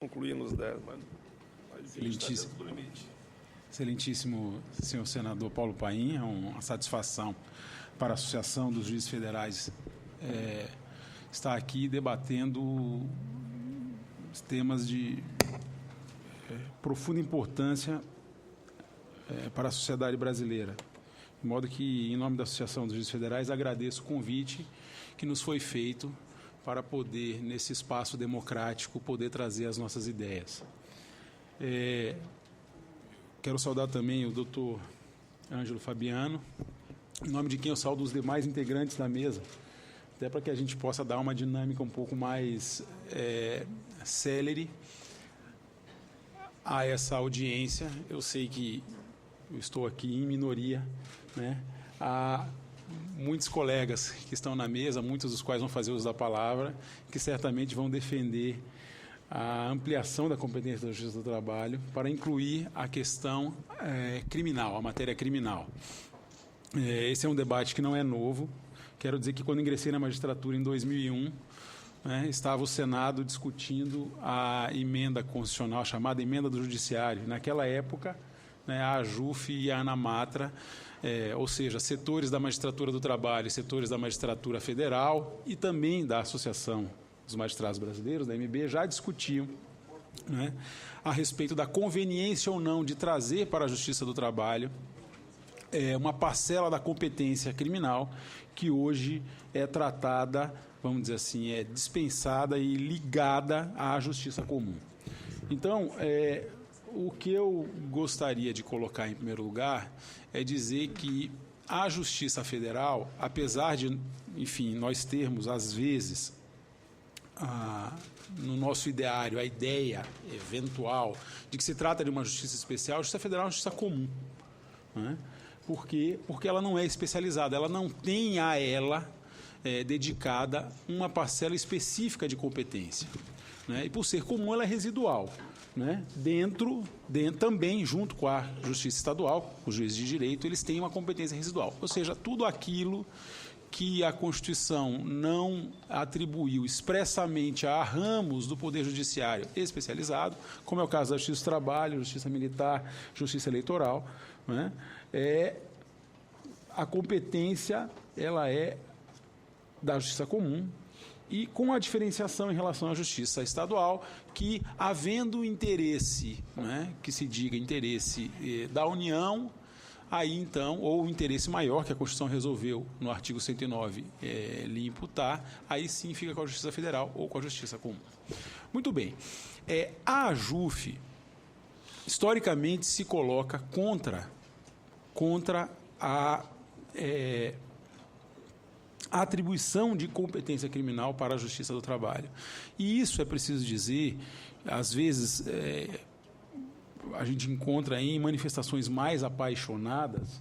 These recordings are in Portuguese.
concluir nos 10, mas 20 está dentro do limite. Excelentíssimo senhor senador Paulo Paim, é uma satisfação para a Associação dos Juízes Federais estar aqui debatendo temas de profunda importância para a sociedade brasileira. De modo que, em nome da Associação dos Juízes Federais, agradeço o convite que nos foi feito para poder, nesse espaço democrático, poder trazer as nossas ideias. Quero saudar também o doutor Ângelo Fabiano, em nome de quem eu saúdo os demais integrantes da mesa, até para que a gente possa dar uma dinâmica um pouco mais célere a essa audiência. Eu sei que eu estou aqui em minoria, né? Há muitos colegas que estão na mesa, muitos dos quais vão fazer uso da palavra, que certamente vão defender a ampliação da competência da Justiça do Trabalho para incluir a questão criminal, a matéria criminal. Esse é um debate que não é novo. Quero dizer que, quando ingressei na magistratura em 2001, estava o Senado discutindo a emenda constitucional, chamada Emenda do Judiciário. Naquela época, a AJUF e a ANAMATRA, ou seja, setores da magistratura do trabalho, setores da magistratura federal e também da Associação dos Magistrados Brasileiros, da MB, já discutiam a respeito da conveniência ou não de trazer para a Justiça do Trabalho uma parcela da competência criminal que hoje é tratada, vamos dizer assim, é dispensada e ligada à Justiça Comum. Então, o que eu gostaria de colocar em primeiro lugar é dizer que a Justiça Federal, apesar de, enfim, nós termos, às vezes, no nosso ideário, a ideia eventual de que se trata de uma justiça especial, a Justiça Federal é uma justiça comum. Por quê? Porque ela não é especializada, ela não tem a ela dedicada uma parcela específica de competência. E, por ser comum, ela é residual. Dentro, também, junto com a Justiça Estadual, os juízes de direito, eles têm uma competência residual. Ou seja, tudo aquilo que a Constituição não atribuiu expressamente a ramos do Poder Judiciário especializado, como é o caso da Justiça do Trabalho, Justiça Militar, Justiça Eleitoral, a competência ela é da Justiça Comum, e com a diferenciação em relação à Justiça Estadual, que, havendo interesse, que se diga interesse da União, aí, então, ou interesse maior, que a Constituição resolveu, no artigo 109, lhe imputar, aí sim fica com a Justiça Federal ou com a Justiça Comum. Muito bem. A AJUF, historicamente, se coloca contra a atribuição de competência criminal para a Justiça do Trabalho. E isso, é preciso dizer, às vezes a gente encontra em manifestações mais apaixonadas,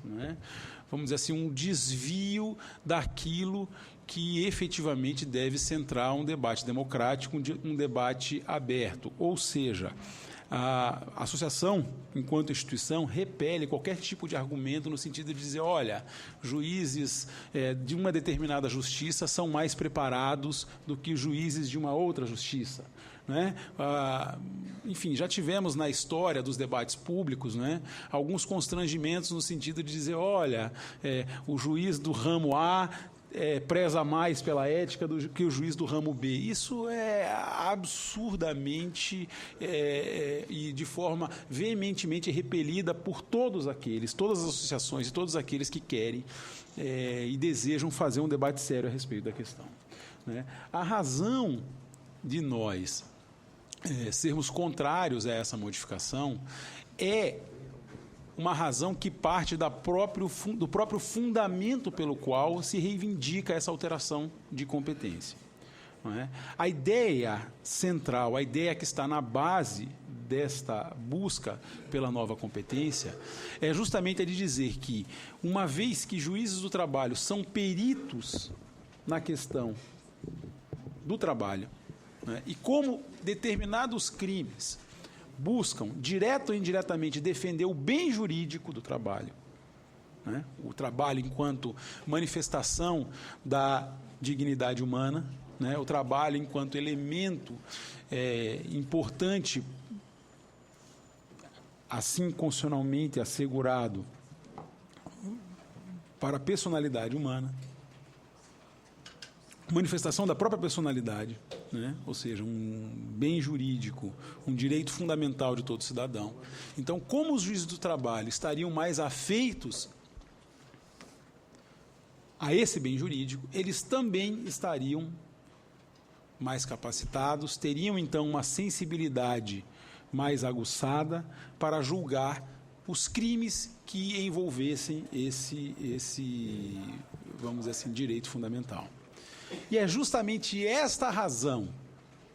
vamos dizer assim, um desvio daquilo que efetivamente deve centrar um debate democrático, um debate aberto. Ou seja, a associação, enquanto instituição, repele qualquer tipo de argumento no sentido de dizer, olha, juízes de uma determinada justiça são mais preparados do que juízes de uma outra justiça. Enfim, já tivemos na história dos debates públicos alguns constrangimentos no sentido de dizer, olha, o juiz do ramo A preza mais pela ética do que o juiz do ramo B. Isso é absurdamente e de forma veementemente repelida por todas as associações e todos aqueles que querem e desejam fazer um debate sério a respeito da questão. A razão de nós sermos contrários a essa modificação é uma razão que parte do próprio fundamento pelo qual se reivindica essa alteração de competência. A ideia central, a ideia que está na base desta busca pela nova competência é justamente a de dizer que, uma vez que juízes do trabalho são peritos na questão do trabalho, e como determinados crimes buscam, direto ou indiretamente, defender o bem jurídico do trabalho, o trabalho enquanto manifestação da dignidade humana, né, o trabalho enquanto elemento importante, assim constitucionalmente assegurado para a personalidade humana, manifestação da própria personalidade, né? Ou seja, um bem jurídico, um direito fundamental de todo cidadão. Então, como os juízes do trabalho estariam mais afeitos a esse bem jurídico, eles também estariam mais capacitados, teriam, então, uma sensibilidade mais aguçada para julgar os crimes que envolvessem esse, vamos dizer assim, direito fundamental. E é justamente esta razão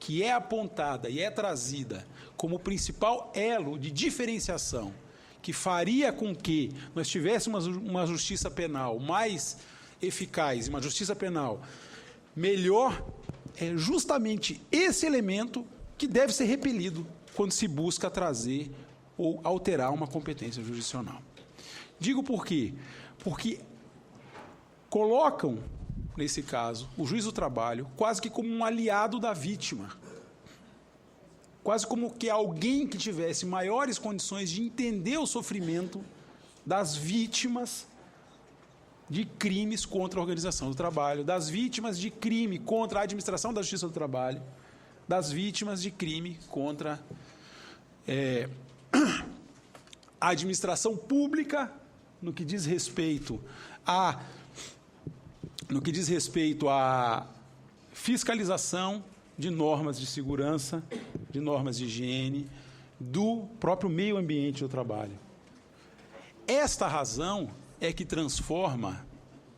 que é apontada e é trazida como principal elo de diferenciação que faria com que nós tivéssemos uma justiça penal mais eficaz, uma justiça penal melhor, é justamente esse elemento que deve ser repelido quando se busca trazer ou alterar uma competência jurisdicional. Digo por quê? Porque colocam, nesse caso, o juiz do trabalho quase que como um aliado da vítima. Quase como que alguém que tivesse maiores condições de entender o sofrimento das vítimas de crimes contra a organização do trabalho, das vítimas de crime contra a administração da justiça do trabalho, das vítimas de crime contra a administração pública no que diz respeito à fiscalização de normas de segurança, de normas de higiene, do próprio meio ambiente do trabalho. Esta razão é que transforma,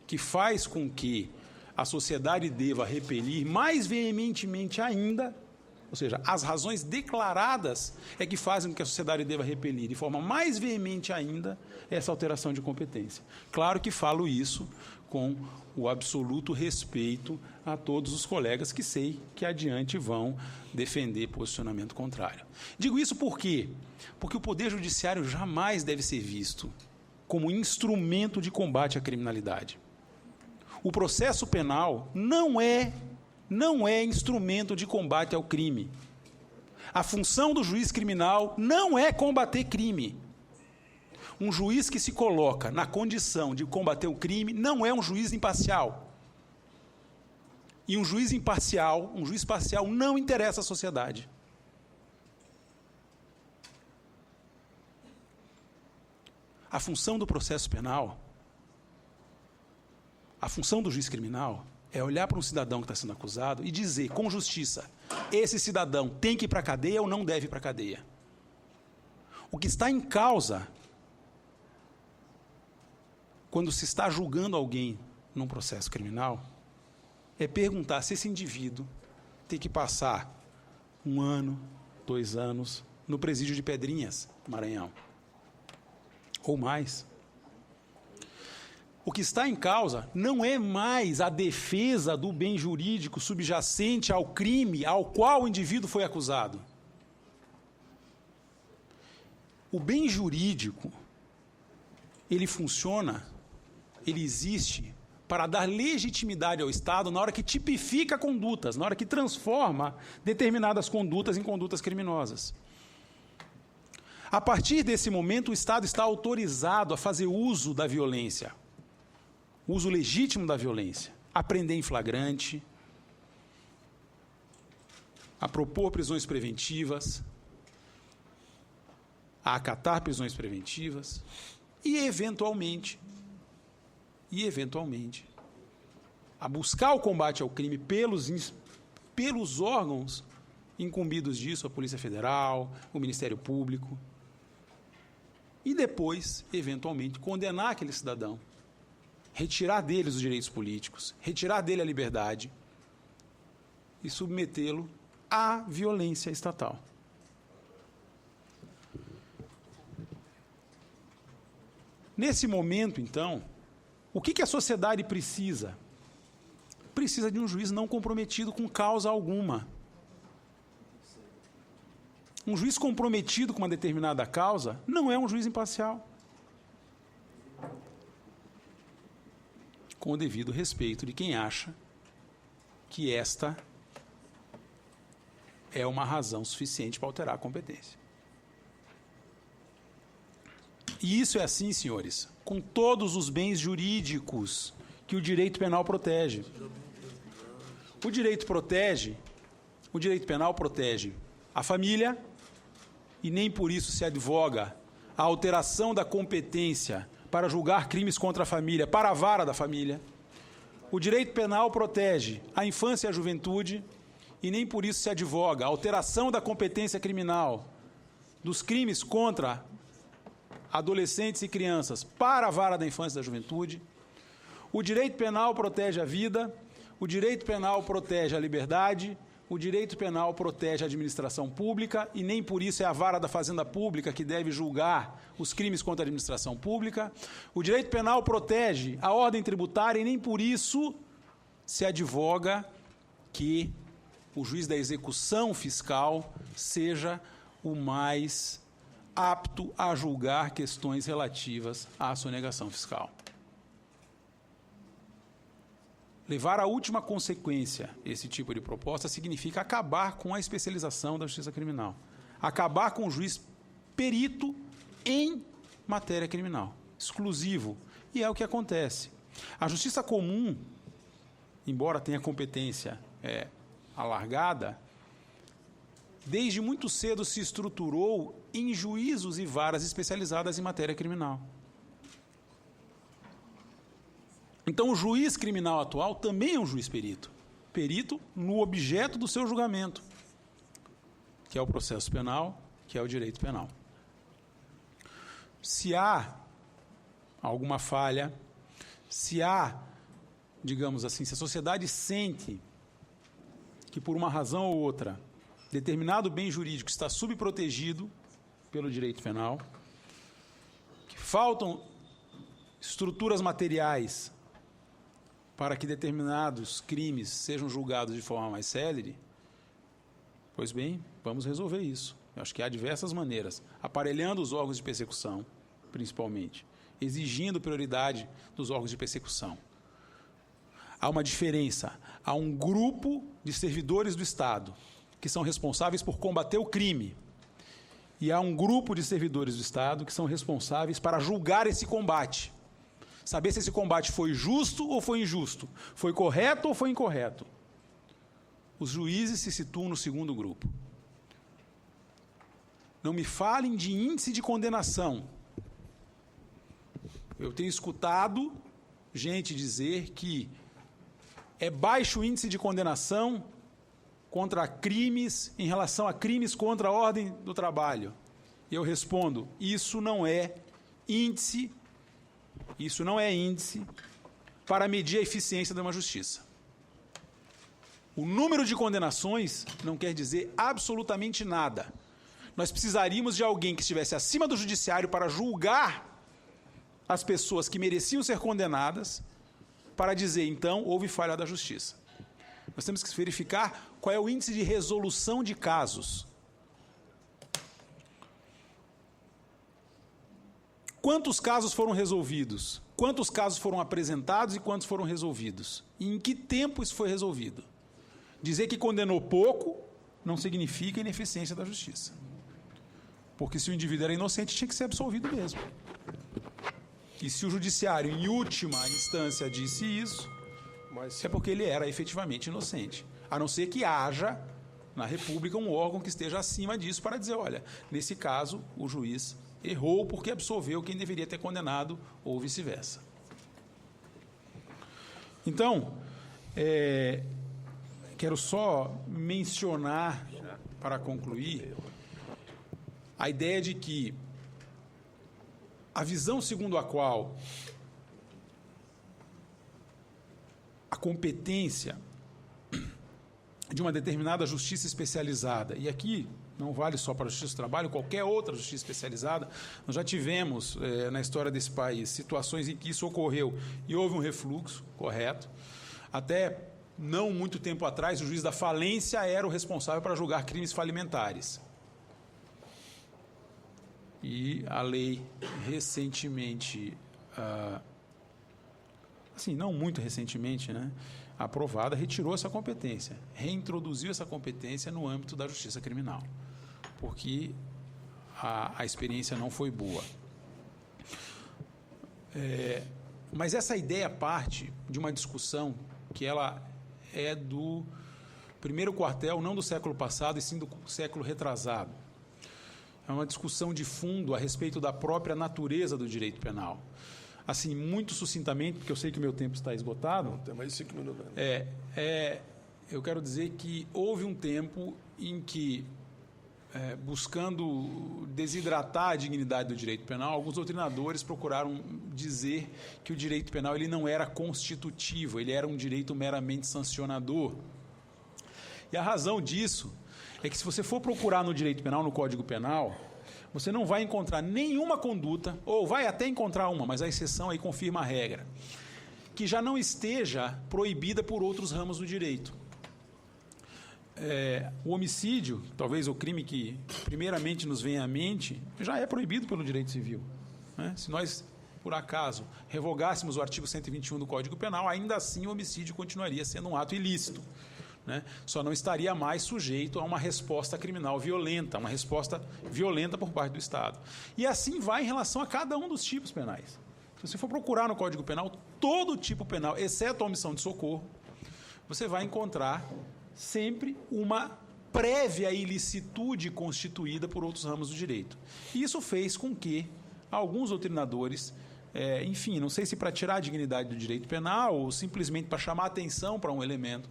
que faz com que a sociedade deva repelir mais veementemente ainda, ou seja, as razões declaradas é que fazem com que a sociedade deva repelir de forma mais veemente ainda essa alteração de competência. Claro que falo isso com o absoluto respeito a todos os colegas que sei que adiante vão defender posicionamento contrário. Digo isso por quê? Porque o Poder Judiciário jamais deve ser visto como instrumento de combate à criminalidade. O processo penal não é instrumento de combate ao crime. A função do juiz criminal não é combater crime. Um juiz que se coloca na condição de combater o crime não é um juiz imparcial. E um juiz parcial não interessa à sociedade. A função do processo penal, a função do juiz criminal é olhar para um cidadão que está sendo acusado e dizer, com justiça, esse cidadão tem que ir para a cadeia ou não deve ir para a cadeia. O que está em causa, quando se está julgando alguém num processo criminal, é perguntar se esse indivíduo tem que passar 1 ano, 2 anos, no presídio de Pedrinhas, Maranhão, ou mais. O que está em causa não é mais a defesa do bem jurídico subjacente ao crime ao qual o indivíduo foi acusado. O bem jurídico, ele funciona, ele existe para dar legitimidade ao Estado na hora que tipifica condutas, na hora que transforma determinadas condutas em condutas criminosas. A partir desse momento, o Estado está autorizado a fazer uso da violência, uso legítimo da violência, a prender em flagrante, a propor prisões preventivas, a acatar prisões preventivas e, eventualmente, a buscar o combate ao crime pelos órgãos incumbidos disso, a Polícia Federal, o Ministério Público, e depois, eventualmente, condenar aquele cidadão, retirar dele os direitos políticos, retirar dele a liberdade e submetê-lo à violência estatal. Nesse momento, então, o que a sociedade precisa? Precisa de um juiz não comprometido com causa alguma. Um juiz comprometido com uma determinada causa não é um juiz imparcial. Com o devido respeito de quem acha que esta é uma razão suficiente para alterar a competência. E isso é assim, senhores, com todos os bens jurídicos que o direito penal protege. O direito penal protege a família e nem por isso se advoga a alteração da competência para julgar crimes contra a família para a vara da família. O direito penal protege a infância e a juventude e nem por isso se advoga a alteração da competência criminal dos crimes contra adolescentes e crianças para a vara da infância e da juventude. O direito penal protege a vida, o direito penal protege a liberdade, o direito penal protege a administração pública e nem por isso é a vara da Fazenda Pública que deve julgar os crimes contra a administração pública. O direito penal protege a ordem tributária e nem por isso se advoga que o juiz da execução fiscal seja o mais apto a julgar questões relativas à sonegação fiscal. Levar à última consequência esse tipo de proposta significa acabar com a especialização da justiça criminal, acabar com o juiz perito em matéria criminal, exclusivo, e é o que acontece. A justiça comum, embora tenha competência alargada, desde muito cedo se estruturou em juízos e varas especializadas em matéria criminal. Então, o juiz criminal atual também é um juiz perito. Perito no objeto do seu julgamento, que é o processo penal, que é o direito penal. Se há alguma falha, se há, digamos assim, se a sociedade sente que por uma razão ou outra determinado bem jurídico está subprotegido pelo direito penal, que faltam estruturas materiais para que determinados crimes sejam julgados de forma mais célere, pois bem, vamos resolver isso. Eu acho que há diversas maneiras, aparelhando os órgãos de persecução, principalmente, exigindo prioridade dos órgãos de persecução. Há uma diferença, há um grupo de servidores do Estado que são responsáveis por combater o crime, e há um grupo de servidores do Estado que são responsáveis para julgar esse combate. Saber se esse combate foi justo ou foi injusto, foi correto ou foi incorreto. Os juízes se situam no segundo grupo. Não me falem de índice de condenação. Eu tenho escutado gente dizer que é baixo o índice de condenação contra crimes, em relação a crimes contra a ordem do trabalho. E eu respondo, isso não é índice para medir a eficiência de uma justiça. O número de condenações não quer dizer absolutamente nada. Nós precisaríamos de alguém que estivesse acima do judiciário para julgar as pessoas que mereciam ser condenadas, para dizer, então, houve falha da justiça. Nós temos que verificar qual é o índice de resolução de casos. Quantos casos foram resolvidos? Quantos casos foram apresentados e quantos foram resolvidos? E em que tempo isso foi resolvido? Dizer que condenou pouco não significa ineficiência da justiça. Porque se o indivíduo era inocente, tinha que ser absolvido mesmo. E se o judiciário, em última instância, disse isso, é porque ele era efetivamente inocente. A não ser que haja, na República, um órgão que esteja acima disso para dizer, olha, nesse caso, o juiz errou porque absolveu quem deveria ter condenado, ou vice-versa. Então, quero só mencionar, para concluir, a ideia de que a visão segundo a qual a competência de uma determinada justiça especializada, e aqui não vale só para a justiça do trabalho, qualquer outra justiça especializada, nós já tivemos na história desse país situações em que isso ocorreu e houve um refluxo, correto. Até não muito tempo atrás, o juiz da falência era o responsável para julgar crimes falimentares. E a lei recentemente assim, não muito recentemente, né, aprovada, retirou essa competência, reintroduziu essa competência no âmbito da justiça criminal, porque a experiência não foi boa. Mas essa ideia parte de uma discussão que ela é do primeiro quartel, não do século passado, e sim do século retrasado. É uma discussão de fundo a respeito da própria natureza do direito penal. Assim, muito sucintamente, porque eu sei que o meu tempo está esgotado. Não, tem mais 5 minutos. Eu quero dizer que houve um tempo em que, buscando desidratar a dignidade do direito penal, alguns doutrinadores procuraram dizer que o direito penal ele não era constitutivo, ele era um direito meramente sancionador. E a razão disso é que, se você for procurar no direito penal, no Código Penal, você não vai encontrar nenhuma conduta, ou vai até encontrar uma, mas a exceção aí confirma a regra, que já não esteja proibida por outros ramos do direito. O homicídio, talvez o crime que primeiramente nos venha à mente, já é proibido pelo direito civil, né? Se nós, por acaso, revogássemos o artigo 121 do Código Penal, ainda assim o homicídio continuaria sendo um ato ilícito, né? Só não estaria mais sujeito a uma resposta criminal violenta, uma resposta violenta por parte do Estado. E assim vai em relação a cada um dos tipos penais. Se você for procurar no Código Penal, todo tipo penal, exceto a omissão de socorro, você vai encontrar sempre uma prévia ilicitude constituída por outros ramos do direito. E isso fez com que alguns doutrinadores, enfim, não sei se para tirar a dignidade do direito penal ou simplesmente para chamar atenção para um elemento,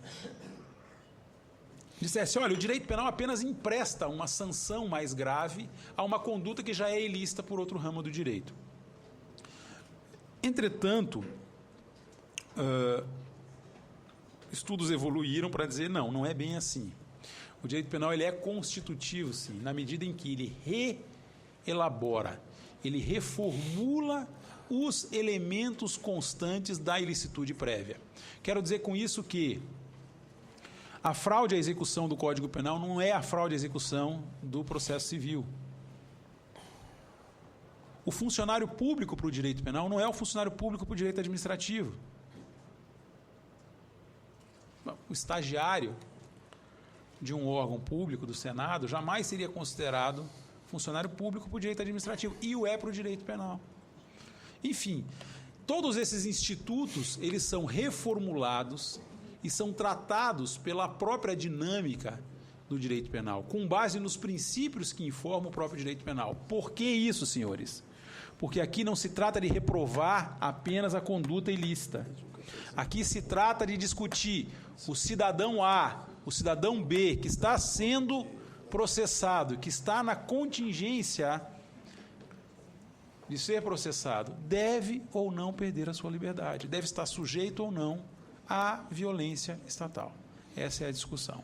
dissesse: olha, o direito penal apenas empresta uma sanção mais grave a uma conduta que já é ilícita por outro ramo do direito. Entretanto, estudos evoluíram para dizer: não é bem assim. O direito penal ele é constitutivo, sim, na medida em que ele reelabora, ele reformula os elementos constantes da ilicitude prévia. Quero dizer com isso que a fraude à execução do Código Penal não é a fraude à execução do processo civil. O funcionário público para o direito penal não é o funcionário público para o direito administrativo. O estagiário de um órgão público, do Senado, jamais seria considerado funcionário público para o direito administrativo, e o é para o direito penal. Enfim, todos esses institutos, eles são reformulados e são tratados pela própria dinâmica do direito penal, com base nos princípios que informam o próprio direito penal. Por que isso, senhores? Porque aqui não se trata de reprovar apenas a conduta ilícita. Aqui se trata de discutir o cidadão A, o cidadão B, que está sendo processado, que está na contingência de ser processado, deve ou não perder a sua liberdade, deve estar sujeito ou não à violência estatal. Essa é a discussão.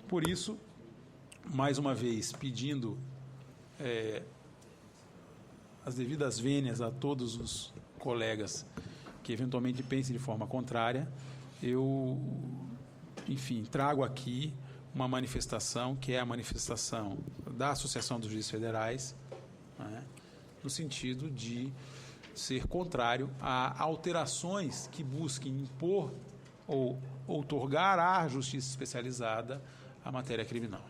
Por isso, mais uma vez, pedindo as devidas vênias a todos os colegas que eventualmente pensem de forma contrária, eu, enfim, trago aqui uma manifestação, que é a manifestação da Associação dos Juízes Federais, né, no sentido de ser contrário a alterações que busquem impor ou outorgar à justiça especializada a matéria criminal.